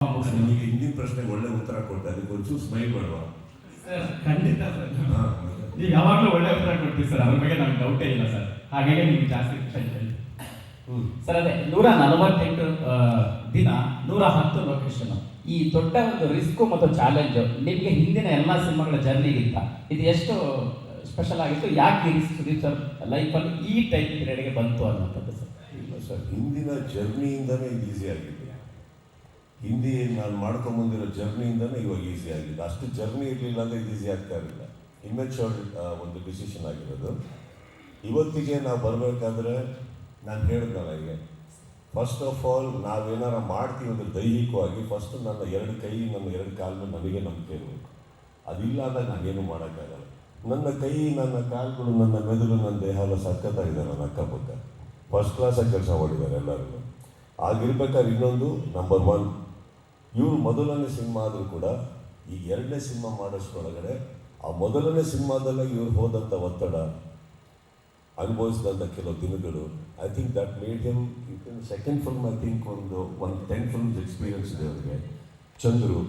ನಿಮಗೆ ಹಿಂದಿನ ಪ್ರಶ್ನೆಗೆ ಒಳ್ಳೆ ಉತ್ತರ ಕೊಟ್ಟೆ, ಅದಕ್ಕೆ ಒಂಚೂರು ಸ್ಮೈಲ್ ಮಾಡುವ. ಸರ್ ಖಂಡಿತ ಸರ್, ನೀವು ಯಾವಾಗಲೂ ಒಳ್ಳೆ ಉತ್ತರ ಕೊಡ್ತೀವಿ ಸರ್, ಅದ್ರ ಬಗ್ಗೆ ನಮ್ಗೆ ಡೌಟೇ ಇಲ್ಲ ಸರ್. ಹಾಗಾಗಿ ನಿಮ್ಗೆ ಜಾಸ್ತಿ ಖುಷಿ. ಸರ್ ಅದೇ 148 ದಿನ 110 ಲೊಕೇಶನ್, ಈ ದೊಡ್ಡ ಒಂದು ರಿಸ್ಕ್ ಮತ್ತು ಚಾಲೆಂಜ್ ನಿಮಗೆ ಹಿಂದಿನ ಎಲ್ಲ ಸಿನಿಮಾಗಳ ಜರ್ನಿಗಿಂತ ಇದು ಎಷ್ಟು ಸ್ಪೆಷಲ್ ಆಗಿತ್ತು? ಯಾಕೆ ಈ ರಿಸ್ಕ್ ಸುದೀಪ್ ಸರ್ ಲೈಫಲ್ಲಿ ಈ ಟೈಮ್ ಪೀರಿಯಡ್ಗೆ ಬಂತು ಅನ್ನೋಂಥದ್ದು ಸರ್? ಇಲ್ಲ ಸರ್, ಹಿಂದಿನ ಜರ್ನಿಯಿಂದನೇ ಈಸಿ ಆಗಿದೆ. ಹಿಂದಿ ನಾನು ಮಾಡ್ಕೊಂಬಂದಿರೋ ಜರ್ನಿಯಿಂದನೇ ಇವಾಗ ಈಸಿ ಆಗಿದೆ. ಅಷ್ಟು ಜರ್ನಿ ಇರಲಿಲ್ಲ ಅಂದರೆ ಇದು ಈಸಿ ಆಗ್ತಾ ಇರಲಿಲ್ಲ. ಇಮ್ಮೆಚೂರ್ ಒಂದು ಡಿಸಿಷನ್ ಆಗಿರೋದು. ಇವತ್ತಿಗೆ ನಾವು ಬರಬೇಕಾದ್ರೆ ನಾನು ಹೇಳಿದ್ನಲ್ಲ, ಈಗ ಫಸ್ಟ್ ಆಫ್ ಆಲ್ ನಾವೇನಾರ ಮಾಡ್ತೀವಿ ಅಂದರೆ ದೈಹಿಕವಾಗಿ ಫಸ್ಟ್ ನನ್ನ 2 ಕೈ ನನ್ನ 2 ಕಾಲು ನಮಗೆ ನಂಬಿಕೆ ಇರಬೇಕು. ಅದಿಲ್ಲ ಅಂದಾಗ ನಾನೇನು ಮಾಡೋಕ್ಕಾಗಲ್ಲ. ನನ್ನ ಕೈ, ನನ್ನ ಕಾಲುಗಳು, ನನ್ನ ಮೆದುಳು, ನನ್ನ ದೇಹ ಎಲ್ಲ ಸಖತ್ತಾಗಿದೆ. ನನ್ನ ಅಕ್ಕಪಕ್ಕ ಫಸ್ಟ್ ಕ್ಲಾಸಾಗಿ ಕೆಲಸ ಮಾಡಿದ್ದಾರೆ ಎಲ್ಲರೂ. ಆಗಿರ್ಬೇಕಾದ್ರೆ ಇನ್ನೊಂದು ನಂಬರ್ 1, ಇವರು ಮೊದಲನೇ ಸಿನಿಮಾ ಆದರೂ ಕೂಡ ಈ 2ನೇ ಸಿನಿಮಾ ಮಾಡೋಷ್ಟೊಳಗಡೆ ಆ ಮೊದಲನೇ ಸಿನಿಮಾದಲ್ಲೇ ಇವ್ರು ಹೋದಂಥ ಒತ್ತಡ, ಅನುಭವಿಸಿದಂಥ ಕೆಲವು ದಿನಗಳು, I think that made him second film. I think ಒಂದು 10 ಫಿಲ್ಮ್ಸ್ ಎಕ್ಸ್ಪೀರಿಯನ್ಸ್ ಇದೆ ಅವರಿಗೆ. ಚಂದ್ರು